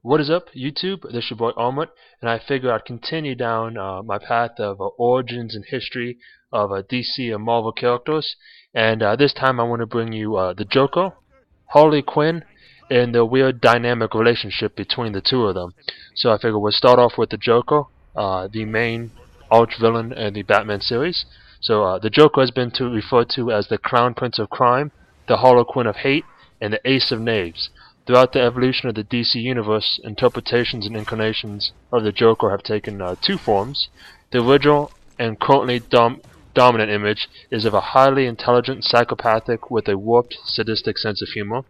What is up, YouTube? This is your boy Armaret, and I figure I'd continue down my path of origins and history of DC and Marvel characters. And this time I want to bring you the Joker, Harley Quinn, and the weird dynamic relationship between the two of them. So I figure we'll start off with the Joker, the main arch villain in the Batman series. So the Joker has been referred to as the Crown Prince of Crime, the Harlequin of Hate, and the Ace of Knaves. Throughout the evolution of the DC Universe, interpretations and incarnations of the Joker have taken two forms. The original and currently dominant image is of a highly intelligent psychopathic with a warped, sadistic sense of humor.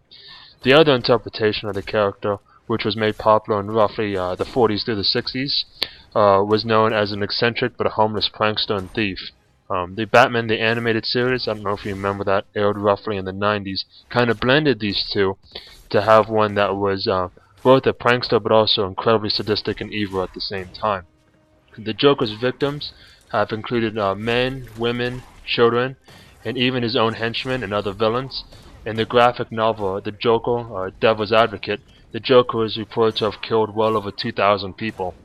The other interpretation of the character, which was made popular in roughly the 40s through the 60s, was known as an eccentric but a harmless prankster and thief. The Batman the Animated Series, I don't know if you remember that, aired roughly in the 90s, kind of blended these two to have one that was both a prankster but also incredibly sadistic and evil at the same time. The Joker's victims have included men, women, children, and even his own henchmen and other villains. In the graphic novel The Joker, Devil's Advocate, the Joker is reported to have killed well over 2,000 people.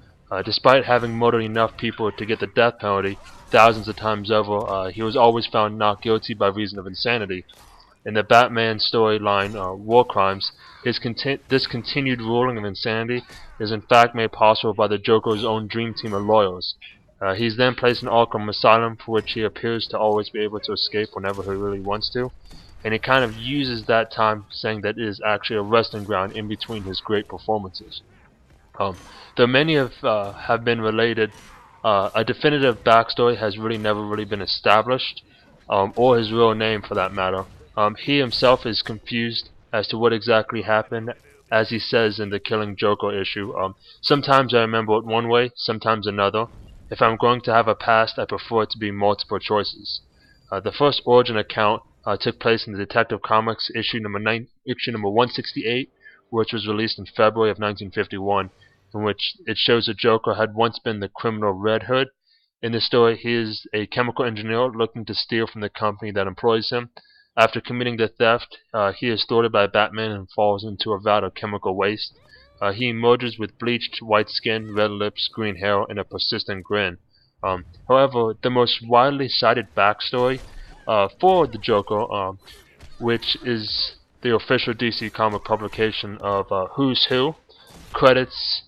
Despite having murdered enough people to get the death penalty thousands of times over, he was always found not guilty by reason of insanity. In the Batman storyline, War Crimes, this continued ruling of insanity is in fact made possible by the Joker's own dream team of lawyers. He's then placed in Arkham Asylum, for which he appears to always be able to escape whenever he really wants to. And he kind of uses that time saying that it is actually a resting ground in between his great performances. Though many have been related, a definitive backstory has never really been established, or his real name for that matter. He himself is confused as to what exactly happened, as he says in the Killing Joker issue. Sometimes I remember it one way, sometimes another. If I'm going to have a past, I prefer it to be multiple choices. The first origin account took place in the Detective Comics issue number 168, which was released in February of 1951, in which it shows the Joker had once been the criminal Red Hood. In the story, he is a chemical engineer looking to steal from the company that employs him. After committing the theft, he is thwarted by Batman and falls into a vat of chemical waste. He emerges with bleached white skin, red lips, green hair, and a persistent grin. However, the most widely cited backstory for the Joker, which is the official DC comic publication of Who's Who, credits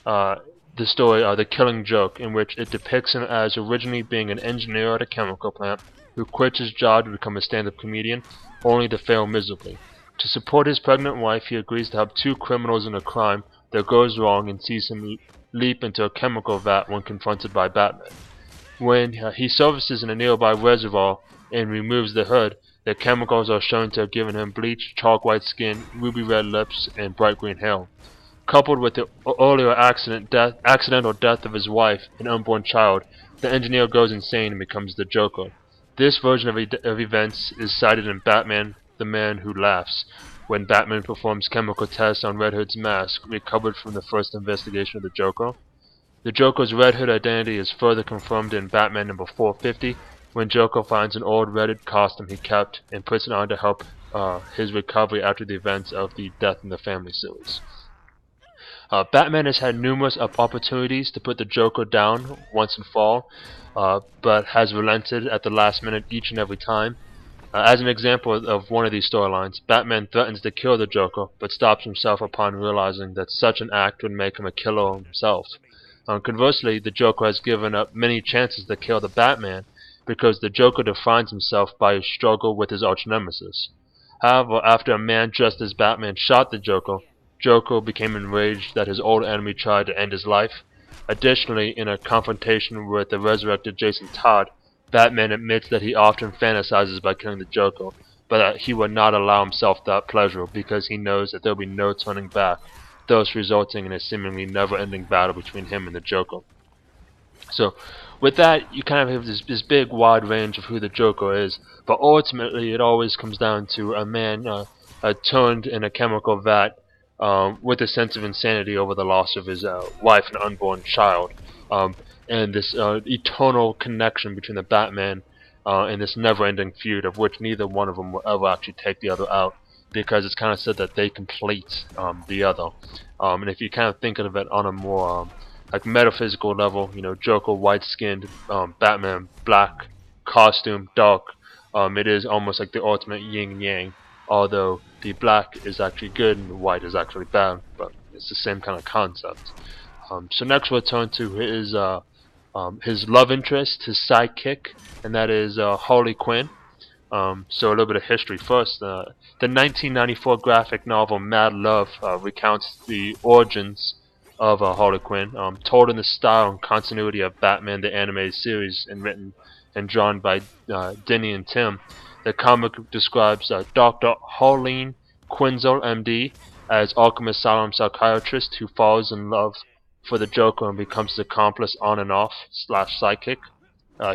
the story The Killing Joke, in which it depicts him as originally being an engineer at a chemical plant who quits his job to become a stand-up comedian, only to fail miserably. To support his pregnant wife, he agrees to help two criminals in a crime that goes wrong and sees him leap into a chemical vat when confronted by Batman. When he surfaces in a nearby reservoir and removes the hood, the chemicals are shown to have given him bleached, chalk-white skin, ruby red lips, and bright green hair. Coupled with the earlier accidental death of his wife and unborn child, the engineer goes insane and becomes the Joker. This version of events is cited in Batman, the Man Who Laughs, when Batman performs chemical tests on Red Hood's mask, recovered from the first investigation of the Joker. The Joker's Red Hood identity is further confirmed in Batman number 450, when Joker finds an old Red Hood costume he kept and puts it on to help his recovery after the events of the Death in the Family series. Batman has had numerous opportunities to put the Joker down once and for all, but has relented at the last minute each and every time. As an example of one of these storylines, Batman threatens to kill the Joker, but stops himself upon realizing that such an act would make him a killer himself. Conversely, the Joker has given up many chances to kill the Batman, because the Joker defines himself by his struggle with his arch-nemesis. However, after a man dressed as Batman shot the Joker, Joker became enraged that his old enemy tried to end his life. Additionally, in a confrontation with the resurrected Jason Todd, Batman admits that he often fantasizes about killing the Joker, but that he would not allow himself that pleasure because he knows that there will be no turning back, thus resulting in a seemingly never-ending battle between him and the Joker. So, with that, you kind of have this big wide range of who the Joker is, but ultimately it always comes down to a man turned in a chemical vat with a sense of insanity over the loss of his wife and unborn child, and this eternal connection between the Batman and this never-ending feud of which neither one of them will ever actually take the other out, because it's kind of said that they complete the other. And if you kind of think of it on a more like metaphysical level, Joker white-skinned, Batman black costume, dark. It is almost like the ultimate yin and yang. Although the black is actually good and the white is actually bad, but it's the same kind of concept. So next we'll turn to his love interest, his sidekick, and that is Harley Quinn. So a little bit of history first. The 1994 graphic novel Mad Love recounts the origins of Harley Quinn, told in the style and continuity of Batman the Animated Series, and written and drawn by Denny and Tim. The comic describes Dr. Harley Quinzel, MD, as Arkham Asylum psychiatrist who falls in love for the Joker and becomes his accomplice on and off slash sidekick.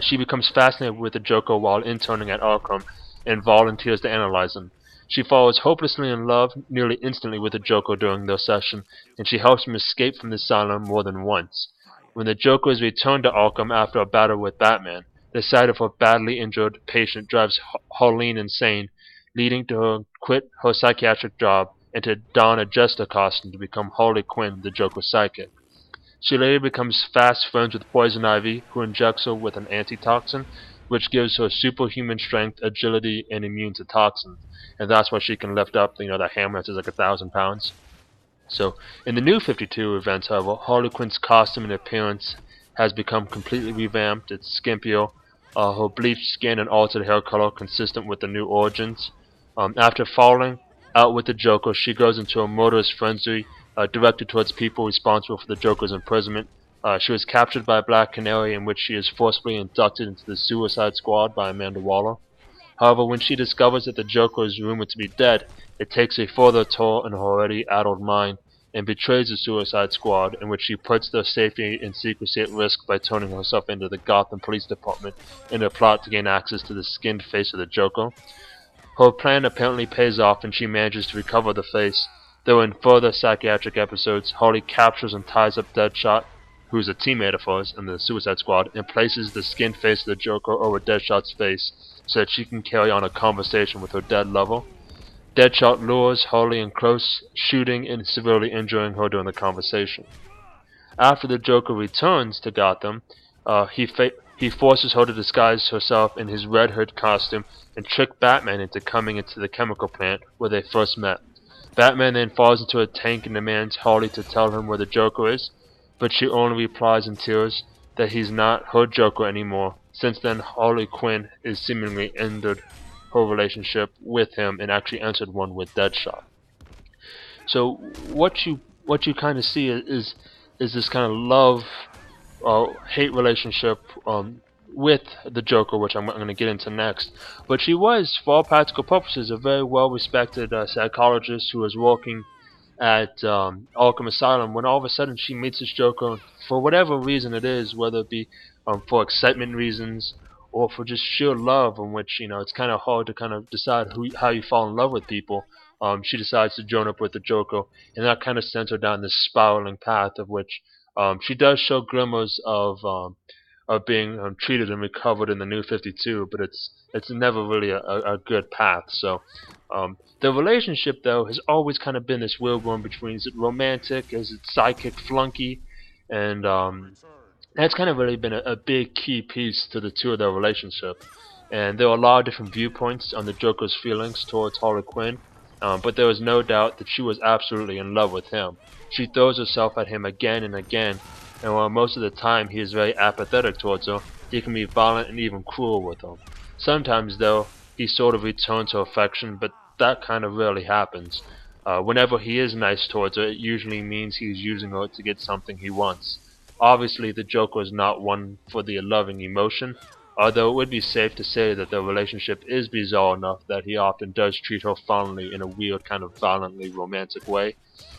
She becomes fascinated with the Joker while interning at Arkham and volunteers to analyze him. She falls hopelessly in love nearly instantly with the Joker during their session, and she helps him escape from the asylum more than once. When the Joker is returned to Arkham after a battle with Batman, the sight of her badly injured patient drives Harleen insane, leading to her quit her psychiatric job and to don a jester costume to become Harley Quinn, the Joker's sidekick. She later becomes fast friends with Poison Ivy, who injects her with an antitoxin, which gives her superhuman strength, agility, and immune to toxins. And that's why she can lift up, the hammer that's like 1,000 pounds. So, in the new 52 events, however, Harley Quinn's costume and appearance has become completely revamped. It's skimpier, her bleached skin and altered hair color consistent with the new origins. After falling out with the Joker, she goes into a murderous frenzy directed towards people responsible for the Joker's imprisonment. She was captured by Black Canary, in which she is forcibly inducted into the Suicide Squad by Amanda Waller. However, when she discovers that the Joker is rumored to be dead, it takes a further toll on her already addled mind and betrays the Suicide Squad, in which she puts their safety and secrecy at risk by turning herself into the Gotham Police Department in a plot to gain access to the skinned face of the Joker. Her plan apparently pays off and she manages to recover the face, though in further psychiatric episodes, Harley captures and ties up Deadshot, who is a teammate of hers in the Suicide Squad, and places the skinned face of the Joker over Deadshot's face so that she can carry on a conversation with her dead lover. Deadshot lures Harley in close, shooting and severely injuring her during the conversation. After the Joker returns to Gotham, he forces her to disguise herself in his Red Hood costume and trick Batman into coming into the chemical plant where they first met. Batman then falls into a tank and demands Harley to tell him where the Joker is, but she only replies in tears that he's not her Joker anymore. Since then, Harley Quinn is seemingly ended her relationship with him and actually entered one with Deadshot. So what you kind of see is this kind of love hate relationship with the Joker, which I'm going to get into next. But she was, for all practical purposes, a very well-respected psychologist who was working at Arkham Asylum, when all of a sudden she meets this Joker for whatever reason it is, whether it be for excitement reasons or for just sheer love, in which it's kind of hard to kind of decide how you fall in love with people. She decides to join up with the Joker, and that kind of sends her down this spiraling path of which she does show glimmers of being treated and recovered in the New 52, but it's never really a good path. So the relationship, though, has always kind of been this weird one between, is it romantic, is it psychic flunky, and that's kind of really been a big key piece to the two of their relationship. And there are a lot of different viewpoints on the Joker's feelings towards Harley Quinn, but there is no doubt that she was absolutely in love with him. She throws herself at him again and again, and while most of the time he is very apathetic towards her, he can be violent and even cruel with her. Sometimes, though, he sort of returns her affection, but that kind of rarely happens. Whenever he is nice towards her, it usually means he's using her to get something he wants. Obviously, the Joker is not one for the loving emotion, although it would be safe to say that their relationship is bizarre enough that he often does treat her fondly in a weird kind of violently romantic way.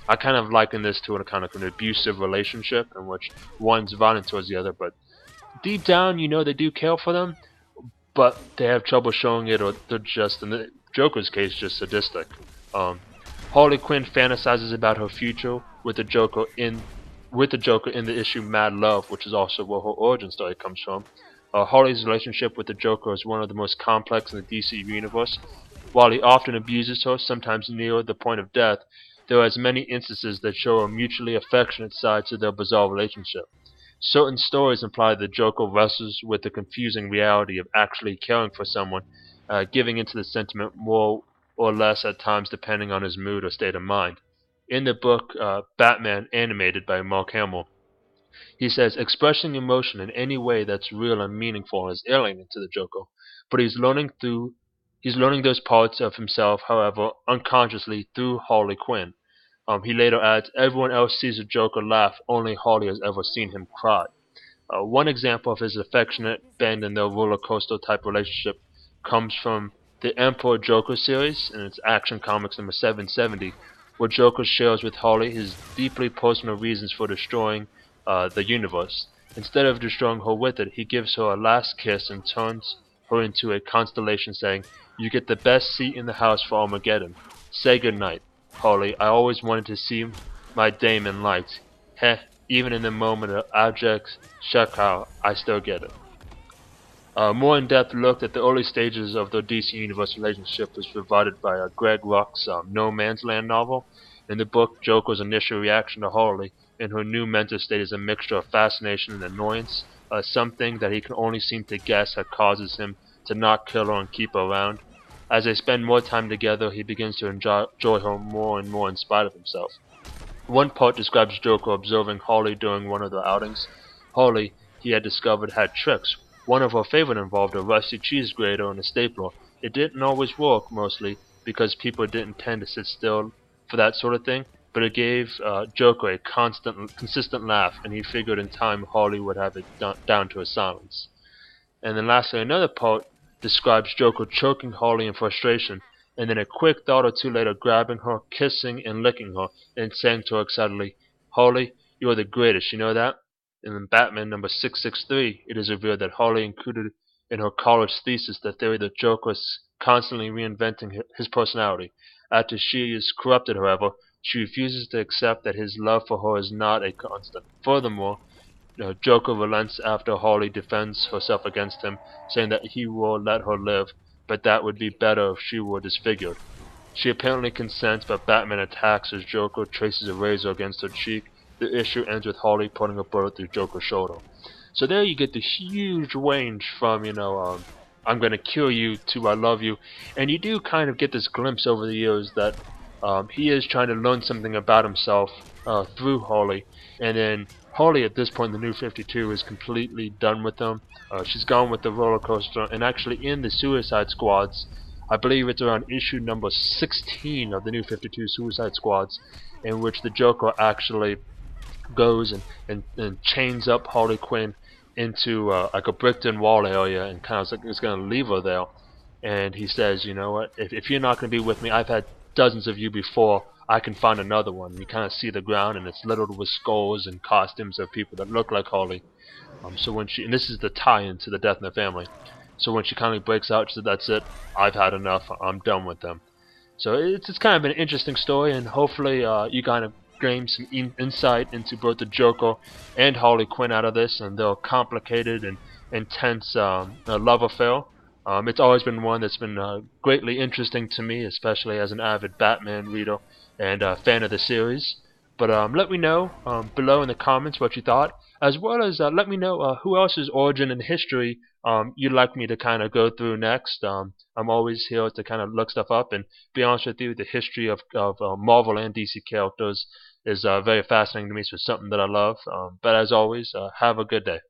I kind of liken this to a kind of an abusive relationship in which one's violent towards the other, but deep down they do care for them, but they have trouble showing it, or they're just, in the Joker's case, just sadistic. Harley Quinn fantasizes about her future with the Joker in the issue Mad Love, which is also where her origin story comes from. Harley's relationship with the Joker is one of the most complex in the DC universe. While he often abuses her, sometimes near the point of death, there are as many instances that show a mutually affectionate side to their bizarre relationship. Certain stories imply the Joker wrestles with the confusing reality of actually caring for someone, giving into the sentiment more or less at times depending on his mood or state of mind. In the book Batman Animated by Mark Hamill, he says expressing emotion in any way that's real and meaningful is alien to the Joker, but he's learning those parts of himself, however, unconsciously through Harley Quinn. He later adds, everyone else sees the Joker laugh, only Harley has ever seen him cry. One example of his affectionate bend and their roller coaster type relationship comes from the Emperor Joker series in its Action Comics number 770, where Joker shares with Harley his deeply personal reasons for destroying the universe. Instead of destroying her with it, he gives her a last kiss and turns her into a constellation, saying, "You get the best seat in the house for Armageddon. Say goodnight, Harley. I always wanted to see my dame in lights. Heh, even in the moment of abject shock, I still get it." A more in-depth look at the early stages of the DC Universe relationship was provided by Greg Rucks' No Man's Land novel. In the book, Joker's initial reaction to Harley in her new mental state is a mixture of fascination and annoyance, something that he can only seem to guess that causes him to not kill her and keep her around. As they spend more time together, he begins to enjoy her more and more in spite of himself. One part describes Joker observing Harley during one of their outings. Harley, he had discovered, had tricks. One of her favorite involved a rusty cheese grater and a stapler. It didn't always work, mostly because people didn't tend to sit still for that sort of thing, but it gave Joker a consistent laugh, and he figured in time Harley would have it down to a silence. And then lastly, another part describes Joker choking Harley in frustration, and then a quick thought or two later grabbing her, kissing and licking her, and saying to her excitedly, "Harley, you are the greatest, you know that?" And in Batman number 663, it is revealed that Harley included in her college thesis the theory that Joker is constantly reinventing his personality. After she is corrupted, however, she refuses to accept that his love for her is not a constant. Furthermore, Joker relents after Harley defends herself against him, saying that he will let her live, but that would be better if she were disfigured. She apparently consents, but Batman attacks as Joker traces a razor against her cheek. The issue ends with Harley putting a bullet through Joker's shoulder. So there you get the huge range from, I'm gonna kill you to I love you, and you do kind of get this glimpse over the years that he is trying to learn something about himself through Harley, and then Harley at this point in the New 52 is completely done with him. She's gone with the roller coaster, and actually in the Suicide Squads, I believe it's around issue number 16 of the New 52 Suicide Squads, in which the Joker actually goes and chains up Harley Quinn into like a bricked-in wall area, and kind of is going to leave her there. And he says, "You know what? If you're not going to be with me, I've had dozens of you before. I can find another one." You kind of see the ground, and it's littered with skulls and costumes of people that look like Harley. So when and this is the tie-in to the Death in the Family. So when she kind of breaks out, she said, "That's it. I've had enough. I'm done with them." So it's kind of an interesting story, and hopefully you kind of gain some insight into both the Joker and Harley Quinn out of this, and their complicated and intense love affair. It's always been one that's been greatly interesting to me, especially as an avid Batman reader and fan of the series. But let me know below in the comments what you thought, as well as let me know who else's origin and history you'd like me to kind of go through next. I'm always here to kind of look stuff up, and be honest with you, the history of Marvel and DC characters is very fascinating to me, so it's something that I love. But as always, have a good day.